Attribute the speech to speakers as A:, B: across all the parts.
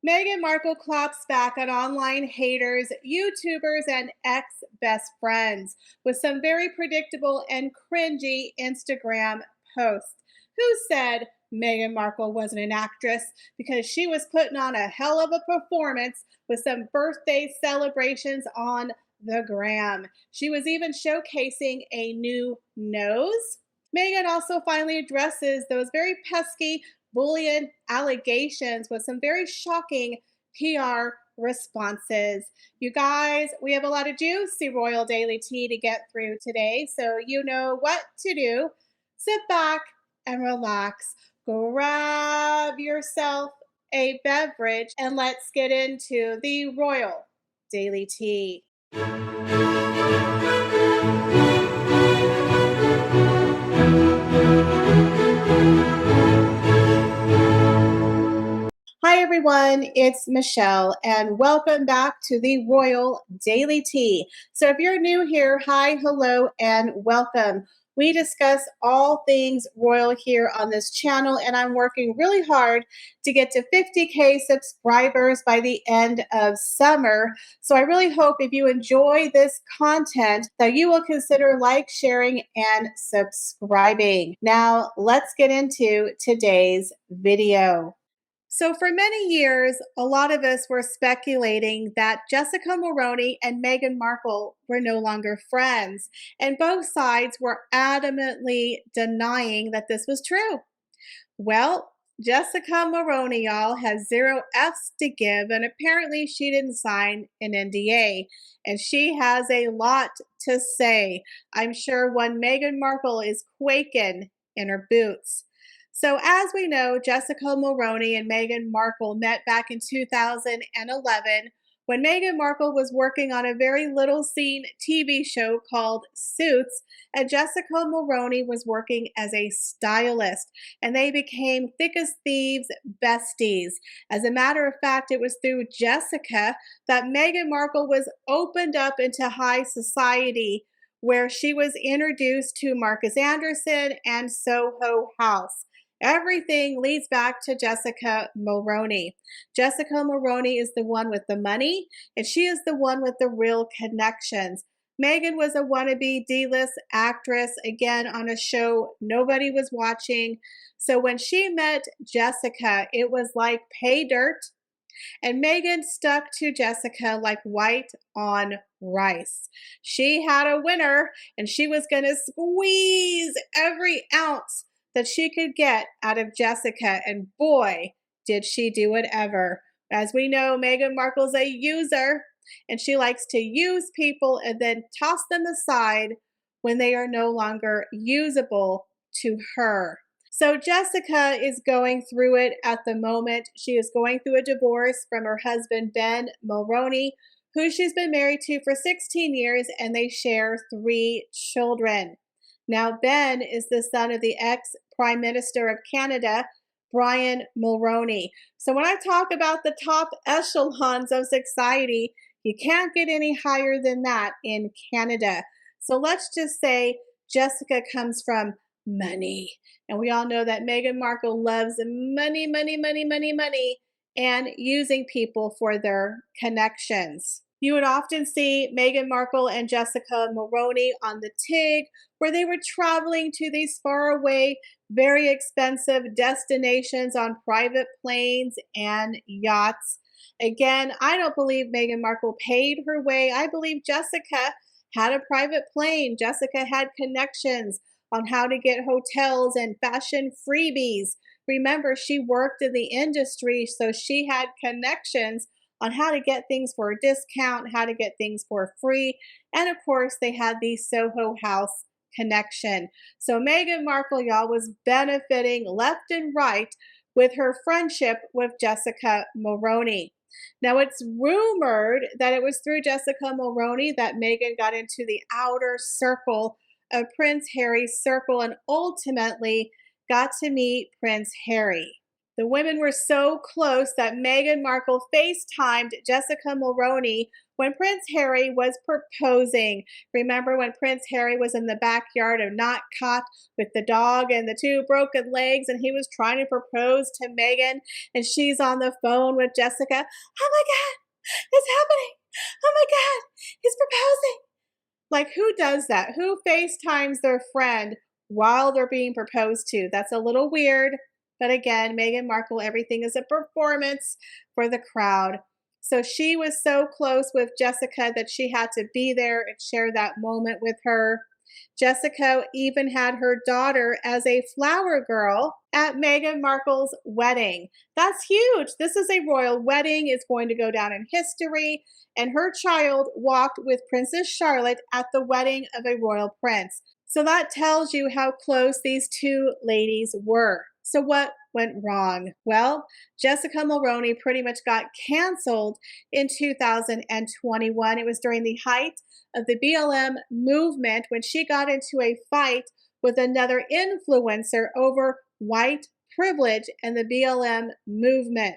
A: Meghan Markle claps back on online haters, YouTubers, and ex best friends with some very predictable and cringy Instagram posts. Who said Meghan Markle wasn't an actress because she was putting on a hell of a performance with some birthday celebrations on the gram? She was even showcasing a new nose. Meghan also finally addresses those very pesky bullying allegations with some very shocking PR responses. You guys, we have a lot of juicy royal daily tea to get through today, so you know what to do. Sit back and relax. Grab yourself a beverage and let's get into the royal daily tea. Hi everyone, it's Michelle and welcome back to the Royal Daily Tea. So if you're new here, hi, hello, and welcome. We discuss all things royal here on this channel and I'm working really hard to get to 50K subscribers by the end of summer. So I really hope if you enjoy this content that you will consider sharing, and subscribing. Now let's get into today's video. So, for many years, a lot of us were speculating that Jessica Mulroney and Meghan Markle were no longer friends, and both sides were adamantly denying that this was true. Well, Jessica Mulroney, y'all, has 0 F's to give, and apparently she didn't sign an NDA, and she has a lot to say. I'm sure one Meghan Markle is quaking in her boots. So as we know, Jessica Mulroney and Meghan Markle met back in 2011 when Meghan Markle was working on a very little seen TV show called Suits, and Jessica Mulroney was working as a stylist, and they became thick as thieves besties. As a matter of fact, it was through Jessica that Meghan Markle was opened up into high society, where she was introduced to Marcus Anderson and Soho House. Everything leads back to Jessica Mulroney. Jessica Mulroney is the one with the money, and she is the one with the real connections. Meghan was a wannabe D-list actress, again, on a show nobody was watching. So when she met Jessica, it was like pay dirt. And Meghan stuck to Jessica like white on rice. She had a winner, and she was going to squeeze every ounce that she could get out of Jessica, and boy, did she do it ever. As we know, Meghan Markle's a user, and she likes to use people and then toss them aside when they are no longer usable to her. So Jessica is going through it at the moment. She is going through a divorce from her husband, Ben Mulroney, who she's been married to for 16 years, and they share 3 children. Now, Ben is the son of the ex-Prime Minister of Canada, Brian Mulroney. So when I talk about the top echelons of society, you can't get any higher than that in Canada. So let's just say Jessica comes from money. And we all know that Meghan Markle loves money, money, money, money, money, and using people for their connections. You would often see Meghan Markle and Jessica Mulroney on the TIG, where they were traveling to these faraway, very expensive destinations on private planes and yachts. Again, I don't believe Meghan Markle paid her way. I believe Jessica had a private plane. Jessica had connections on how to get hotels and fashion freebies. Remember, she worked in the industry, so she had connections on how to get things for a discount, how to get things for free. And of course, they had the Soho House connection. So Meghan Markle, y'all, was benefiting left and right with her friendship with Jessica Mulroney. Now, it's rumored that it was through Jessica Mulroney that Meghan got into the outer circle of Prince Harry's circle and ultimately got to meet Prince Harry. The women were so close that Meghan Markle FaceTimed Jessica Mulroney when Prince Harry was proposing. Remember when Prince Harry was in the backyard of Not Caught with the dog and the two broken legs, and he was trying to propose to Meghan, and she's on the phone with Jessica. Oh my God, it's happening. Oh my God, he's proposing. Like, who does that? Who FaceTimes their friend while they're being proposed to? That's a little weird. But again, Meghan Markle, everything is a performance for the crowd. So she was so close with Jessica that she had to be there and share that moment with her. Jessica even had her daughter as a flower girl at Meghan Markle's wedding. That's huge. This is a royal wedding. It's going to go down in history. And her child walked with Princess Charlotte at the wedding of a royal prince. So that tells you how close these two ladies were. So what went wrong? Well, Jessica Mulroney pretty much got canceled in 2021. It was during the height of the BLM movement when she got into a fight with another influencer over white privilege and the BLM movement.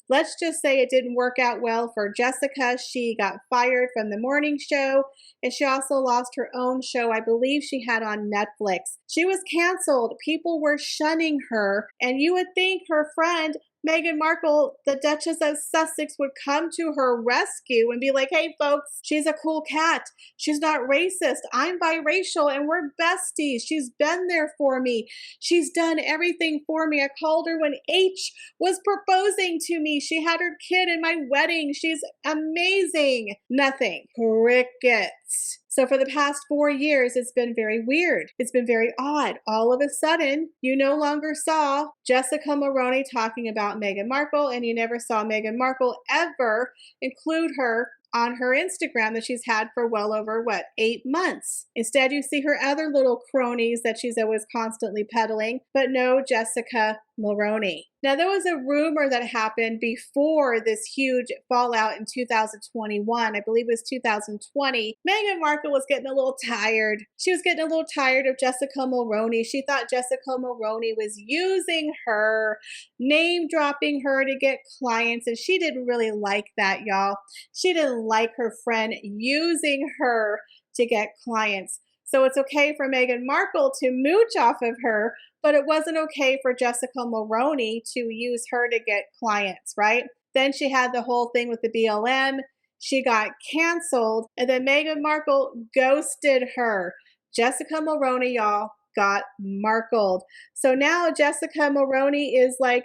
A: Let's just say it didn't work out well for Jessica. She got fired from the morning show, and she also lost her own show, I believe she had on Netflix. She was canceled. People were shunning her, and you would think her friend Meghan Markle, the Duchess of Sussex, would come to her rescue and be like, hey folks, she's a cool cat. She's not racist. I'm biracial and we're besties. She's been there for me. She's done everything for me. I called her when H was proposing to me. She had her kid in my wedding. She's amazing. Nothing. Crickets. So for the past 4 years, it's been very weird. It's been very odd. All of a sudden, you no longer saw Jessica Mulroney talking about Meghan Markle, and you never saw Meghan Markle ever include her on her Instagram that she's had for well over, 8 months. Instead, you see her other little cronies that she's always constantly peddling, but no Jessica Mulroney. Now, there was a rumor that happened before this huge fallout in 2021. I believe it was 2020. Meghan Markle was getting a little tired. She was getting a little tired of Jessica Mulroney. She thought Jessica Mulroney was using her, name dropping her to get clients, and she didn't really like that, y'all. She didn't like her friend using her to get clients. So it's okay for Meghan Markle to mooch off of her, but it wasn't okay for Jessica Mulroney to use her to get clients, right? Then she had the whole thing with the BLM. She got canceled, and then Meghan Markle ghosted her. Jessica Mulroney, y'all, got markled. So now Jessica Mulroney is like,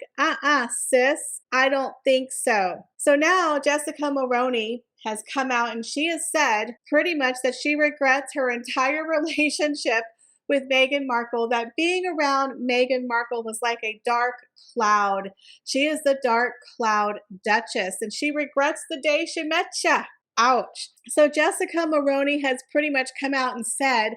A: sis, I don't think so. So now Jessica Mulroney has come out and she has said pretty much that she regrets her entire relationship with Meghan Markle, that being around Meghan Markle was like a dark cloud. She is the dark cloud duchess, and she regrets the day she met ya. Ouch. So Jessica Mulroney has pretty much come out and said,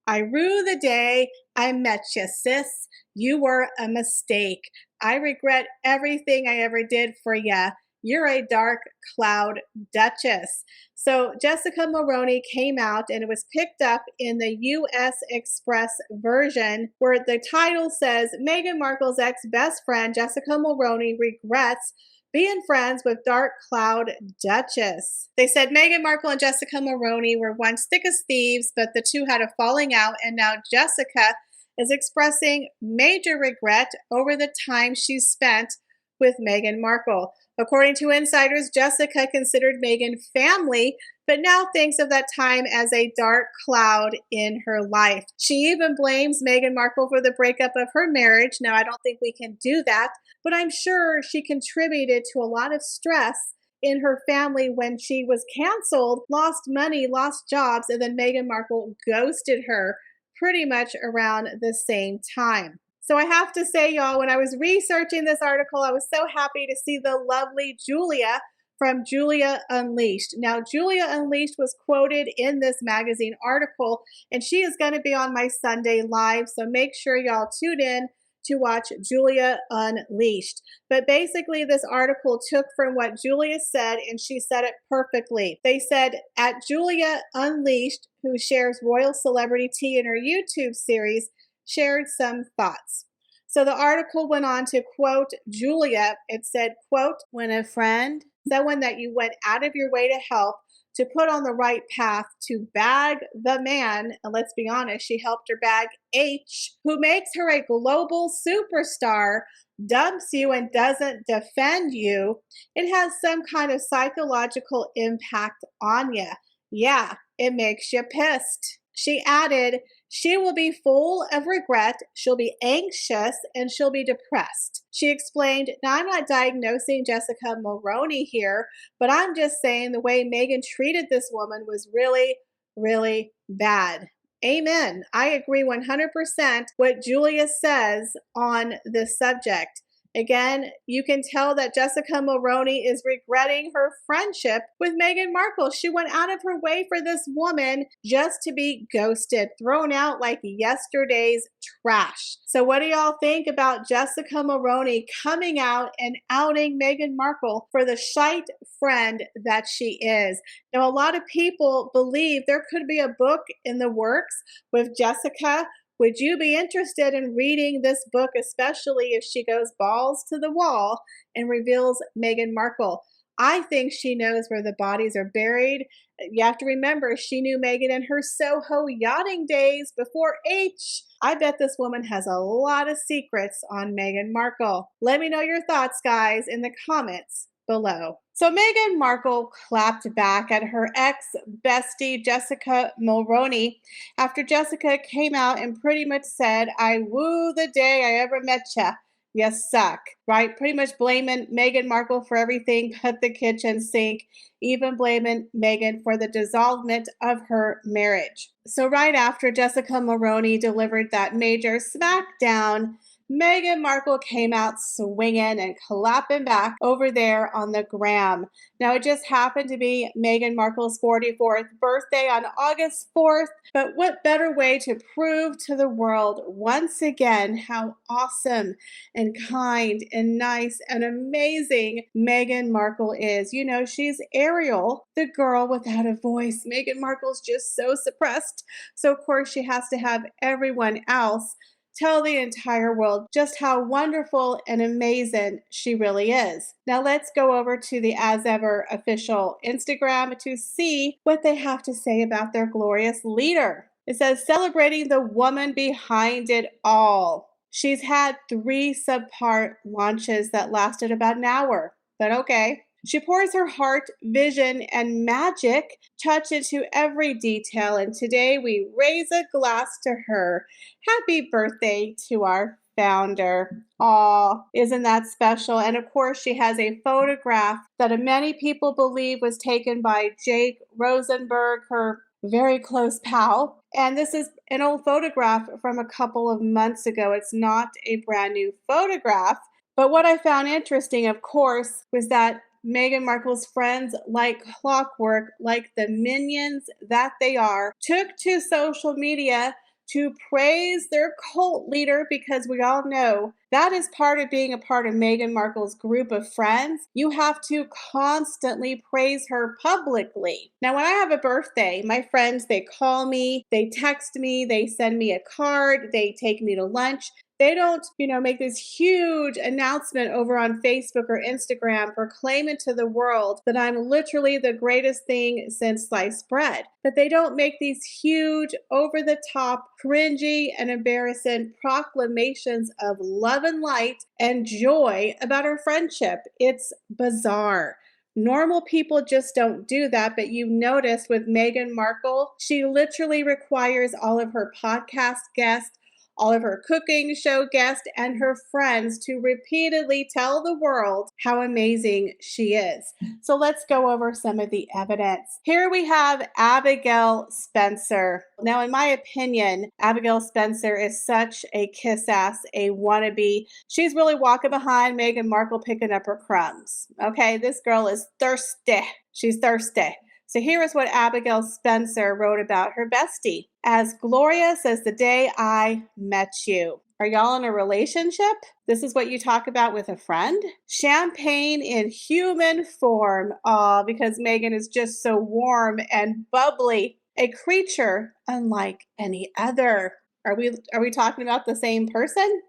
A: I rue the day I met you, sis. You were a mistake. I regret everything I ever did for you. You're a dark cloud duchess. So Jessica Mulroney came out, and it was picked up in the US Express version where the title says, Meghan Markle's ex-best friend Jessica Mulroney regrets being friends with dark cloud duchess. They said Meghan Markle and Jessica Mulroney were once thick as thieves, but the two had a falling out, and now Jessica is expressing major regret over the time she spent with Meghan Markle. According to insiders, Jessica considered Meghan family, but now thinks of that time as a dark cloud in her life. She even blames Meghan Markle for the breakup of her marriage. Now, I don't think we can do that, but I'm sure she contributed to a lot of stress in her family when she was canceled, lost money, lost jobs, and then Meghan Markle ghosted her pretty much around the same time. So I have to say, y'all, when I was researching this article, I was so happy to see the lovely Julia from Julia Unleashed. Now, Julia Unleashed was quoted in this magazine article, and she is going to be on my Sunday live. So make sure y'all tune in to watch Julia Unleashed. But basically, this article took from what Julia said, and she said it perfectly. They said, at Julia Unleashed, who shares royal celebrity tea in her YouTube series, shared some thoughts. So the article went on to quote Julia. It said, quote, when a friend, someone that you went out of your way to help, to put on the right path to bag the man, and let's be honest, she helped her bag H, who makes her a global superstar, dumps you and doesn't defend you, it has some kind of psychological impact on you. Yeah, it makes you pissed. She added, she will be full of regret, she'll be anxious, and she'll be depressed. She explained, now I'm not diagnosing Jessica Mulroney here, but I'm just saying the way Meghan treated this woman was really, really bad. Amen. I agree 100% what Julia says on this subject. Again, you can tell that Jessica Mulroney is regretting her friendship with Meghan Markle. She went out of her way for this woman just to be ghosted, thrown out like yesterday's trash. So what do y'all think about Jessica Mulroney coming out and outing Meghan Markle for the shite friend that she is? Now, a lot of people believe there could be a book in the works with Jessica. Would you be interested in reading this book, especially if she goes balls to the wall and reveals Meghan Markle? I think she knows where the bodies are buried. You have to remember, she knew Meghan in her Soho yachting days before H. I bet this woman has a lot of secrets on Meghan Markle. Let me know your thoughts, guys, in the comments below. So Meghan Markle clapped back at her ex-bestie Jessica Mulroney after Jessica came out and pretty much said, I woo the day I ever met ya. You suck, right? Pretty much blaming Meghan Markle for everything but the kitchen sink, even blaming Meghan for the dissolvement of her marriage. So right after Jessica Mulroney delivered that major smackdown, Meghan Markle came out swinging and clapping back over there on the gram. Now, it just happened to be Meghan Markle's 44th birthday on August 4th, but what better way to prove to the world once again how awesome and kind and nice and amazing Meghan Markle is. You know, she's Ariel, the girl without a voice. Meghan Markle's just so suppressed, so of course she has to have everyone else tell the entire world just how wonderful and amazing she really is. Now let's go over to the As Ever official Instagram to see what they have to say about their glorious leader. It says, celebrating the woman behind it all. She's had 3 subpart launches that lasted about an hour, but okay. She pours her heart, vision, and magic touch into every detail, and today we raise a glass to her. Happy birthday to our founder. Aw, isn't that special? And of course, she has a photograph that many people believe was taken by Jake Rosenberg, her very close pal. And this is an old photograph from a couple of months ago. It's not a brand new photograph. But what I found interesting, of course, was that Meghan Markle's friends, like clockwork, like the minions that they are, took to social media to praise their cult leader, because we all know that is part of being a part of Meghan Markle's group of friends. You have to constantly praise her publicly. Now, when I have a birthday, my friends, they call me, they text me, they send me a card, they take me to lunch. They don't, make this huge announcement over on Facebook or Instagram proclaiming to the world that I'm literally the greatest thing since sliced bread. But they don't make these huge, over-the-top, cringy, and embarrassing proclamations of love and light and joy about our friendship. It's bizarre. Normal people just don't do that, but you notice with Meghan Markle, she literally requires all of her podcast guests, all of her cooking show guests, and her friends to repeatedly tell the world how amazing she is. So let's go over some of the evidence. Here we have Abigail Spencer. Now, in my opinion, Abigail Spencer is such a kiss-ass, a wannabe. She's really walking behind Meghan Markle picking up her crumbs. Okay, this girl is thirsty. She's thirsty. So here is what Abigail Spencer wrote about her bestie. As glorious as the day I met you. Are y'all in a relationship? This is what you talk about with a friend? Champagne in human form. Because Meghan is just so warm and bubbly. A creature unlike any other. Are we talking about the same person?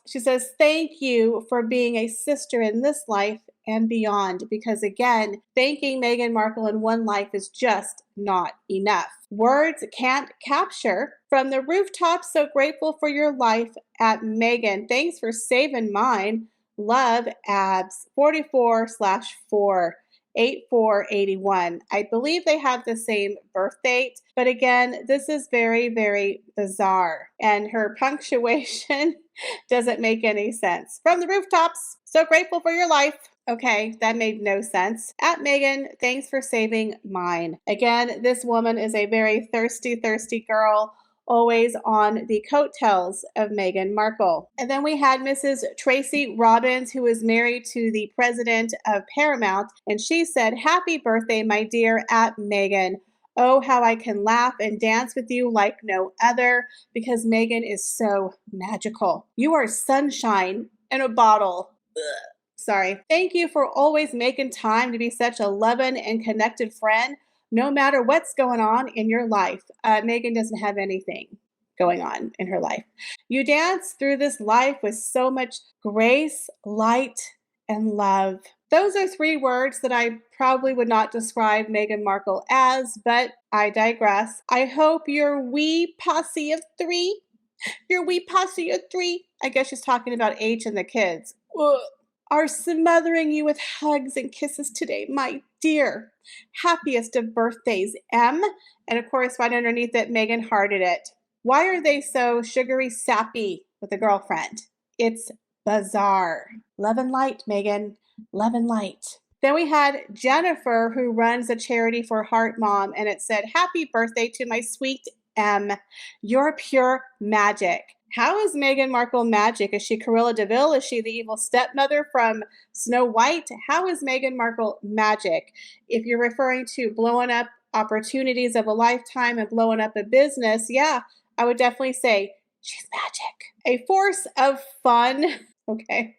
A: She says, thank you for being a sister in this life and beyond. Because again, thanking Meghan Markle in one life is just not enough. Words can't capture. From the rooftops, so grateful for your life at Meghan. Thanks for saving mine. Love, abs 44/4. 8481. I believe they have the same birth date, but again, this is very, very bizarre. And her punctuation doesn't make any sense. From the rooftops, so grateful for your life. Okay, that made no sense. At Meghan, thanks for saving mine. Again, this woman is a very thirsty, thirsty girl, always on the coattails of Meghan Markle. And then we had Mrs. Tracy Robbins, who is married to the president of Paramount, and she said, happy birthday, my dear, at Meghan. Oh, how I can laugh and dance with you like no other, because Meghan is so magical. You are sunshine in a bottle. Ugh. Sorry. Thank you for always making time to be such a loving and connected friend, no matter what's going on in your life. Meghan doesn't have anything going on in her life. You dance through this life with so much grace, light, and love. Those are 3 words that I probably would not describe Meghan Markle as, but I digress. I hope your wee posse of 3, I guess she's talking about H and the kids, are smothering you with hugs and kisses today, my dear. Happiest of birthdays, M. And of course, right underneath it, Meghan hearted it. Why are they so sugary sappy with a girlfriend? It's bizarre. Love and light, Meghan. Love and light. Then we had Jennifer, who runs a charity for Heart Mom, and it said, happy birthday to my sweet M. You're pure magic. How is Meghan Markle magic? Is she Cruella de Vil? Is she the evil stepmother from Snow White? How is Meghan Markle magic? If you're referring to blowing up opportunities of a lifetime and blowing up a business, yeah, I would definitely say she's magic. A force of fun, okay?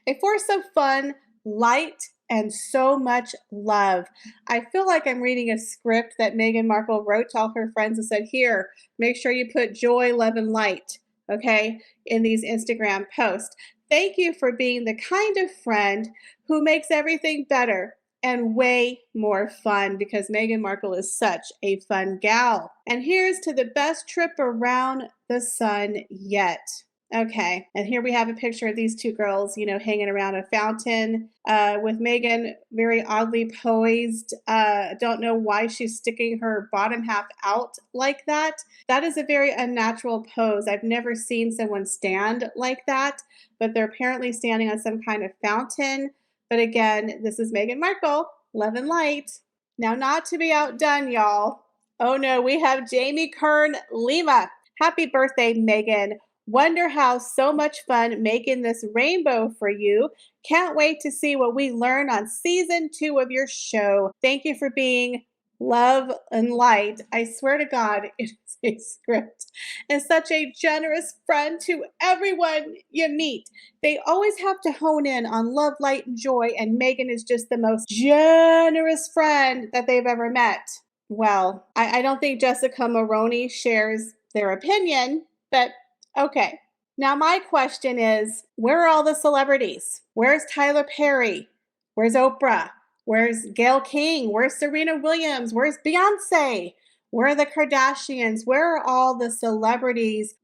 A: A force of fun, light, and so much love. I feel like I'm reading a script that Meghan Markle wrote to all her friends and said, here, make sure you put joy, love, and light, okay, in these Instagram posts. Thank you for being the kind of friend who makes everything better and way more fun, because Meghan Markle is such a fun gal. And here's to the best trip around the sun yet. Okay, and here we have a picture of these 2 girls, hanging around a fountain with Meghan very oddly poised. Don't know why she's sticking her bottom half out like that. That is a very unnatural pose. I've never seen someone stand like that, but they're apparently standing on some kind of fountain. But again, this is Meghan Markle, love and light. Now, not to be outdone, y'all. Oh no, we have Jamie Kern Lima. Happy birthday, Meghan. Wonder how so much fun making this rainbow for you. Can't wait to see what we learn on season 2 of your show. Thank you for being love and light. I swear to God, it is a script. And such a generous friend to everyone you meet. They always have to hone in on love, light, and joy, and Meghan is just the most generous friend that they've ever met. Well, I don't think Jessica Maroney shares their opinion, but okay. Now my question is, where are all the celebrities? Where's Tyler Perry? Where's Oprah? Where's Gayle King? Where's Serena Williams? Where's Beyonce? Where are the Kardashians? Where are all the celebrities,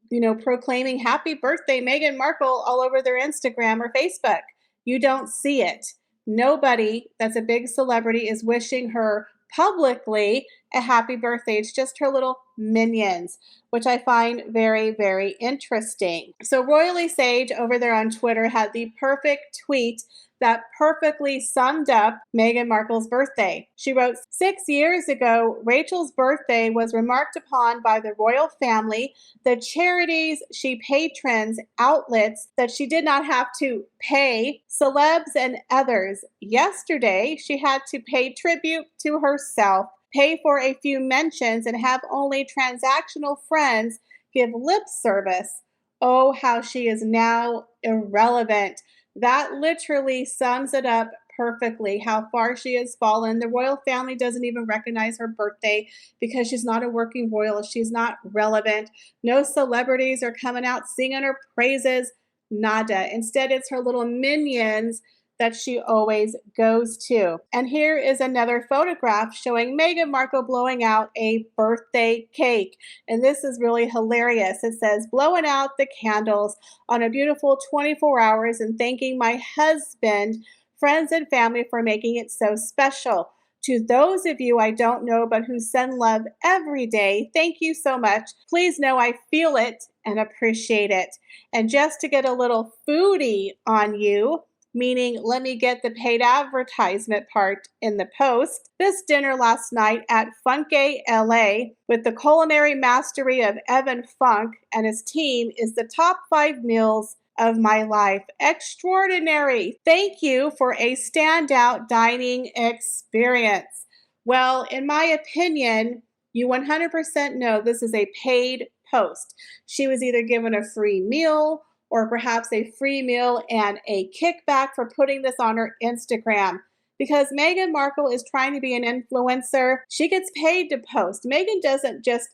A: proclaiming happy birthday, Meghan Markle, all over their Instagram or Facebook? You don't see it. Nobody that's a big celebrity is wishing her publicly a happy birthday. It's just her little minions, which I find very, very interesting. So Royally Sage over there on Twitter had the perfect tweet that perfectly summed up Meghan Markle's birthday. She wrote, 6 years ago, Rachel's birthday was remarked upon by the royal family, the charities she patrons, outlets that she did not have to pay, celebs and others. Yesterday, she had to pay tribute to herself, pay for a few mentions, and have only transactional friends give lip service. Oh, how she is now irrelevant. That literally sums it up perfectly how far she has fallen. The royal family doesn't even recognize her birthday because she's not a working royal. She's not relevant. No celebrities are coming out singing her praises. Nada. Instead, it's her little minions that she always goes to. And here is another photograph showing Meghan Markle blowing out a birthday cake. And this is really hilarious. It says, blowing out the candles on a beautiful 24 hours and thanking my husband, friends, and family for making it so special. To those of you I don't know but who send love every day, thank you so much. Please know I feel it and appreciate it. And just to get a little foodie on you, meaning let me get the paid advertisement part in the post. This dinner last night at Funke LA with the culinary mastery of Evan Funk and his team is the top 5 meals of my life. Extraordinary. Thank you for a standout dining experience. Well, in my opinion, you 100% know this is a paid post. She was either given a free meal or perhaps a free meal and a kickback for putting this on her Instagram. Because Meghan Markle is trying to be an influencer, she gets paid to post. Meghan doesn't just,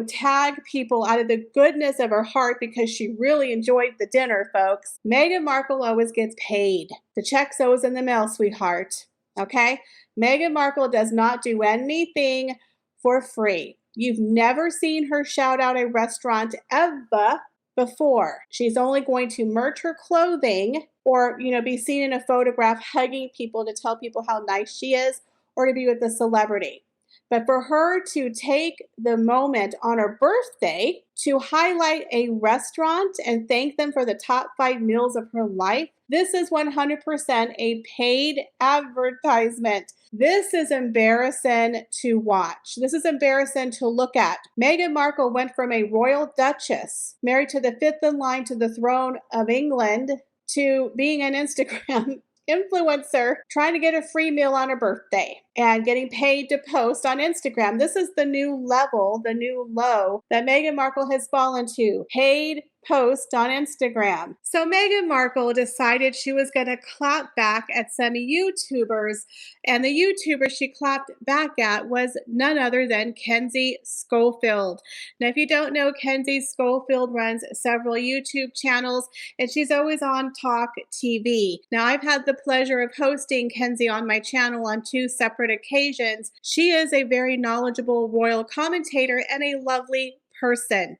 A: tag people out of the goodness of her heart because she really enjoyed the dinner, folks. Meghan Markle always gets paid. The check's always in the mail, sweetheart. Okay? Meghan Markle does not do anything for free. You've never seen her shout out a restaurant ever before. She's only going to merch her clothing or, be seen in a photograph hugging people to tell people how nice she is or to be with a celebrity. But for her to take the moment on her birthday to highlight a restaurant and thank them for the top 5 meals of her life, this is 100% a paid advertisement. This is embarrassing to watch. This is embarrassing to look at. Meghan Markle went from a royal duchess, married to the 5th in line to the throne of England, to being an Instagram influencer trying to get a free meal on her birthday and getting paid to post on Instagram. This is the new level, the new low that Meghan Markle has fallen to. Paid post on Instagram. So Meghan Markle decided she was going to clap back at some YouTubers, and the YouTuber she clapped back at was none other than Kenzie Schofield. Now, if you don't know, Kenzie Schofield runs several YouTube channels, and she's always on Talk TV. Now, I've had the pleasure of hosting Kenzie on my channel on 2 separate occasions. She is a very knowledgeable royal commentator and a lovely person.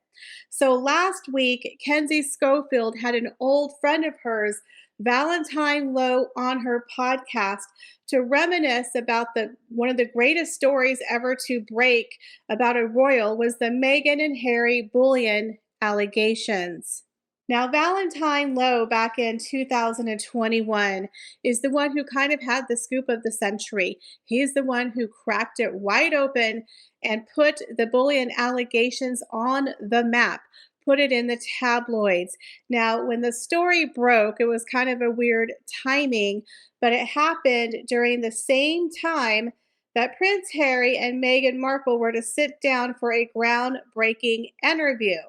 A: So last week, Kenzie Schofield had an old friend of hers, Valentine Lowe, on her podcast to reminisce about one of the greatest stories ever to break about a royal was the Meghan and Harry bullion allegations. Now, Valentine Lowe back in 2021 is the one who kind of had the scoop of the century. He's the one who cracked it wide open and put the bullion allegations on the map, put it in the tabloids. Now, when the story broke, it was kind of a weird timing, but it happened during the same time that Prince Harry and Meghan Markle were to sit down for a groundbreaking interview.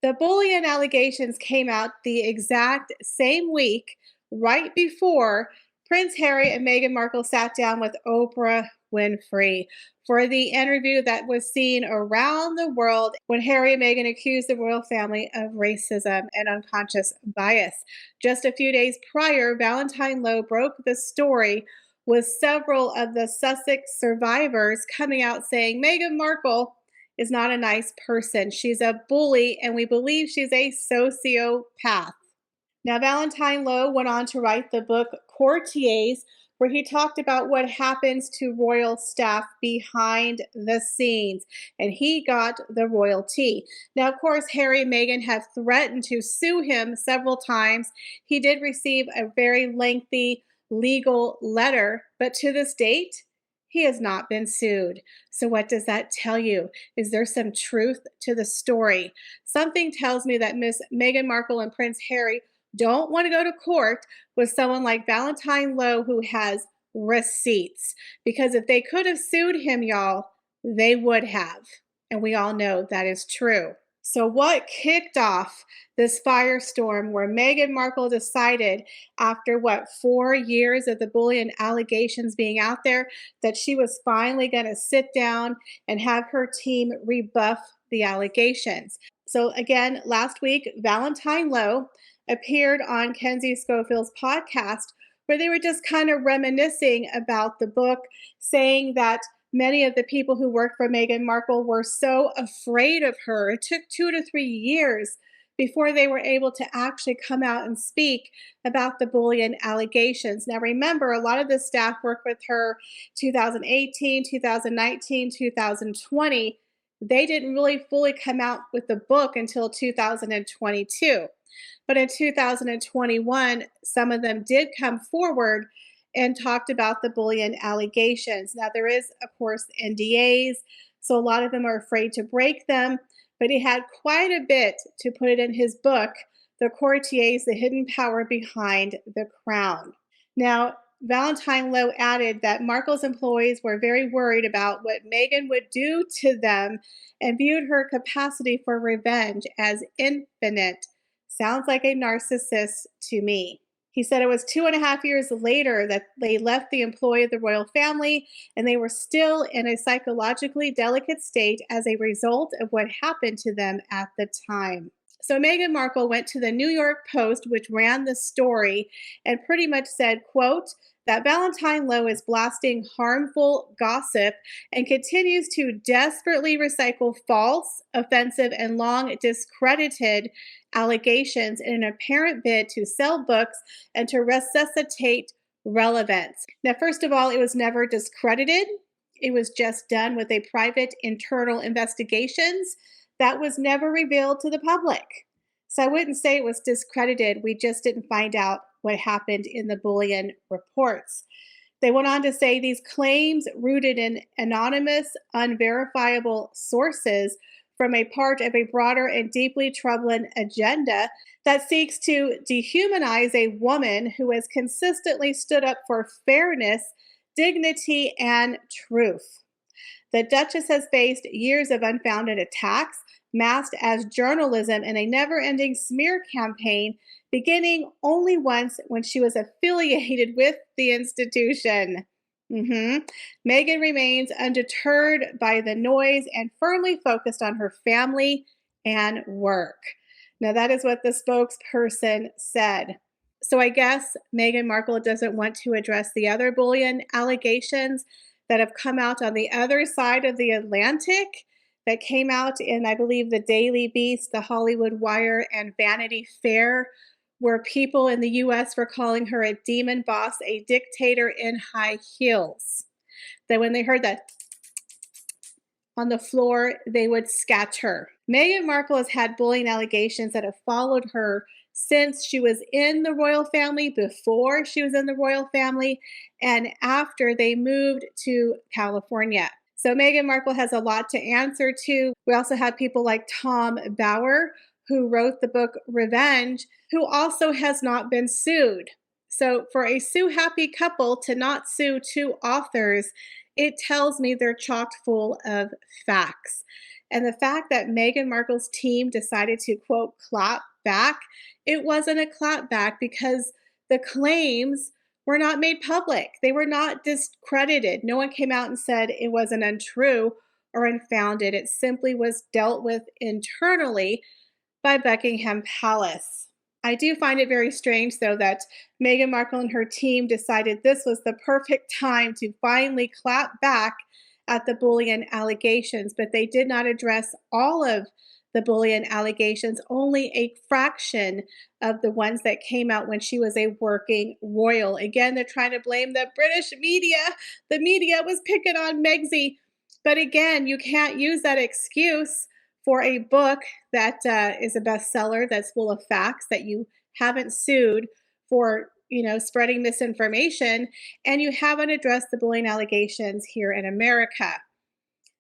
A: The bullion allegations came out the exact same week, right before Prince Harry and Meghan Markle sat down with Oprah Winfrey for the interview that was seen around the world when Harry and Meghan accused the royal family of racism and unconscious bias. Just a few days prior, Valentine Lowe broke the story with several of the Sussex survivors coming out saying Meghan Markle is not a nice person. She's a bully, and we believe she's a sociopath. Now, Valentine Lowe went on to write the book Courtiers, where he talked about what happens to royal staff behind the scenes, and he got the royalty. Now, of course, Harry and Meghan have threatened to sue him several times. He did receive a very lengthy legal letter, but to this date, he has not been sued. So what does that tell you? Is there some truth to the story? Something tells me that Miss Meghan Markle and Prince Harry don't want to go to court with someone like Valentine Lowe who has receipts. Because if they could have sued him, y'all, they would have. And we all know that is true. So, what kicked off this firestorm where Meghan Markle decided, after 4 years of the bullion allegations being out there, that she was finally going to sit down and have her team rebuff the allegations? So, again, last week, Valentine Lowe appeared on Kenzie Schofield's podcast where they were just kind of reminiscing about the book, saying that many of the people who worked for Meghan Markle were so afraid of her. It took 2 to 3 years before they were able to actually come out and speak about the bullion allegations. Now, remember, a lot of the staff worked with her 2018, 2019, 2020. They didn't really fully come out with the book until 2022. But in 2021, some of them did come forward and talked about the bullion allegations. Now, there is, of course, NDAs, so a lot of them are afraid to break them, but he had quite a bit to put it in his book, The Courtiers, The Hidden Power Behind the Crown. Now, Valentine Lowe added that Markle's employees were very worried about what Meghan would do to them and viewed her capacity for revenge as infinite. Sounds like a narcissist to me. He said it was 2.5 years later that they left the employ of the royal family, and they were still in a psychologically delicate state as a result of what happened to them at the time. So Meghan Markle went to the New York Post, which ran the story, and pretty much said, quote, that Valentine Lowe is blasting harmful gossip and continues to desperately recycle false, offensive, and long discredited allegations in an apparent bid to sell books and to resuscitate relevance. Now, first of all, it was never discredited. It was just done with a private internal investigations that was never revealed to the public. So I wouldn't say it was discredited. We just didn't find out what happened in the bullion reports. They went on to say these claims rooted in anonymous, unverifiable sources from a part of a broader and deeply troubling agenda that seeks to dehumanize a woman who has consistently stood up for fairness, dignity, and truth. The Duchess has faced years of unfounded attacks, masked as journalism in a never-ending smear campaign, beginning only once when she was affiliated with the institution. Meghan remains undeterred by the noise and firmly focused on her family and work. Now, that is what the spokesperson said. So I guess Meghan Markle doesn't want to address the other bullion allegations that have come out on the other side of the Atlantic, that came out in, I believe, the Daily Beast, the Hollywood Wire, and Vanity Fair, where people in the US were calling her a demon boss, a dictator in high heels. That when they heard that on the floor, they would scatter. Meghan Markle has had bullying allegations that have followed her since she was in the royal family, before she was in the royal family, and after they moved to California. So Meghan Markle has a lot to answer to. We also have people like Tom Bauer, who wrote the book Revenge, who also has not been sued. So for a sue-happy couple to not sue two authors, it tells me they're chock full of facts. And the fact that Meghan Markle's team decided to, quote, clap back, it wasn't a clap back because the claims were not made public. They were not discredited. No one came out and said it wasn't untrue or unfounded. It simply was dealt with internally by Buckingham Palace. I do find it very strange, though, that Meghan Markle and her team decided this was the perfect time to finally clap back at the bullion allegations, but they did not address all of the bullion allegations, only a fraction of the ones that came out when she was a working royal. Again, they're trying to blame the British media. The media was picking on Megxie. But again, you can't use that excuse for a book that is a bestseller that's full of facts, that you haven't sued for, spreading misinformation, and you haven't addressed the bullying allegations here in America.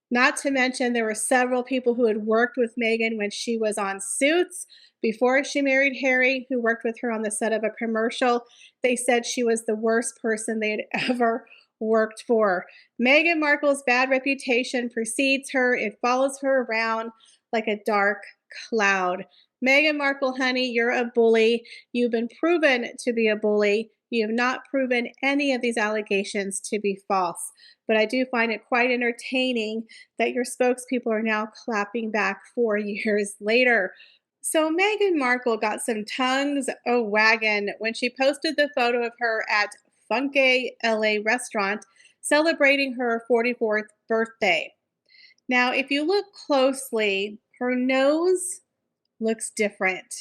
A: Not to mention, there were several people who had worked with Meghan when she was on Suits before she married Harry, who worked with her on the set of a commercial. They said she was the worst person they had ever worked for. Meghan Markle's bad reputation precedes her. It follows her around like a dark cloud. Meghan Markle, honey, you're a bully. You've been proven to be a bully. You have not proven any of these allegations to be false. But I do find it quite entertaining that your spokespeople are now clapping back 4 years later. So Meghan Markle got some tongues a wagon when she posted the photo of her at Funky LA restaurant celebrating her 44th birthday. Now, if you look closely, her nose looks different.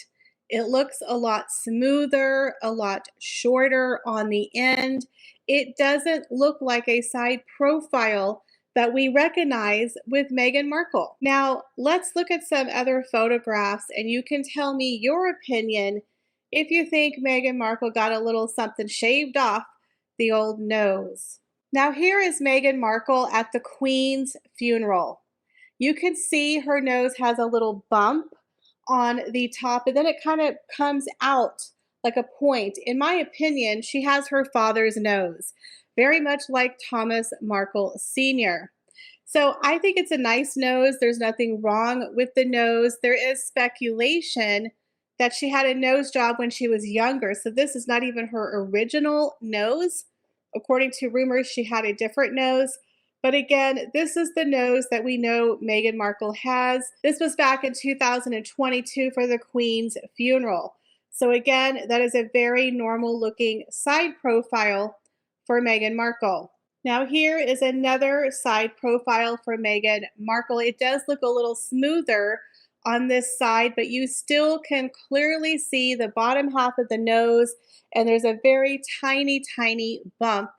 A: It looks a lot smoother, a lot shorter on the end. It doesn't look like a side profile that we recognize with Meghan Markle. Now, let's look at some other photographs and you can tell me your opinion if you think Meghan Markle got a little something shaved off the old nose. Now, here is Meghan Markle at the Queen's funeral. You can see her nose has a little bump on the top, and then it kind of comes out like a point. In my opinion, she has her father's nose, very much like Thomas Markle Sr. So I think it's a nice nose. There's nothing wrong with the nose. There is speculation that she had a nose job when she was younger. So this is not even her original nose. According to rumors, she had a different nose. But again, this is the nose that we know Meghan Markle has. This was back in 2022 for the Queen's funeral. So again, that is a very normal looking side profile for Meghan Markle. Now here is another side profile for Meghan Markle. It does look a little smoother on this side, but you still can clearly see the bottom half of the nose, and there's a very tiny, tiny bump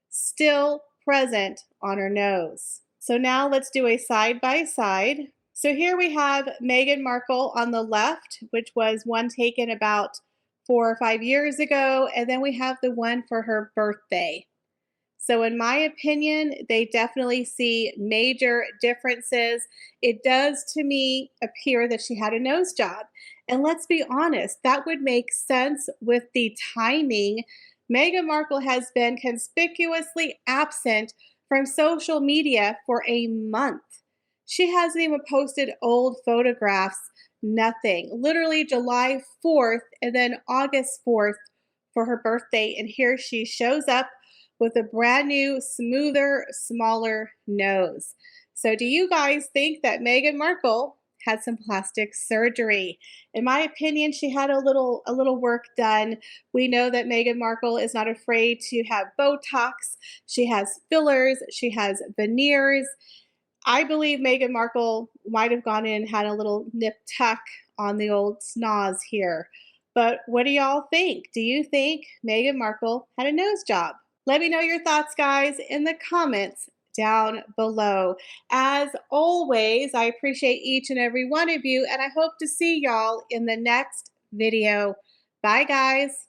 A: still present on her nose. So now let's do a side by side. So here we have Meghan Markle on the left, which was one taken about 4 or 5 years ago, and then we have the one for her birthday. So in my opinion, they definitely see major differences. It does to me appear that she had a nose job. And let's be honest, that would make sense with the timing. Meghan Markle has been conspicuously absent from social media for a month. She hasn't even posted old photographs, nothing. Literally July 4th and then August 4th for her birthday. And here she shows up with a brand new, smoother, smaller nose. So do you guys think that Meghan Markle had some plastic surgery? In my opinion, she had a little work done. We know that Meghan Markle is not afraid to have Botox. She has fillers. She has veneers. I believe Meghan Markle might have gone in and had a little nip tuck on the old snoz here. But what do y'all think? Do you think Meghan Markle had a nose job? Let me know your thoughts, guys, in the comments down below. As always, I appreciate each and every one of you, and I hope to see y'all in the next video. Bye, guys.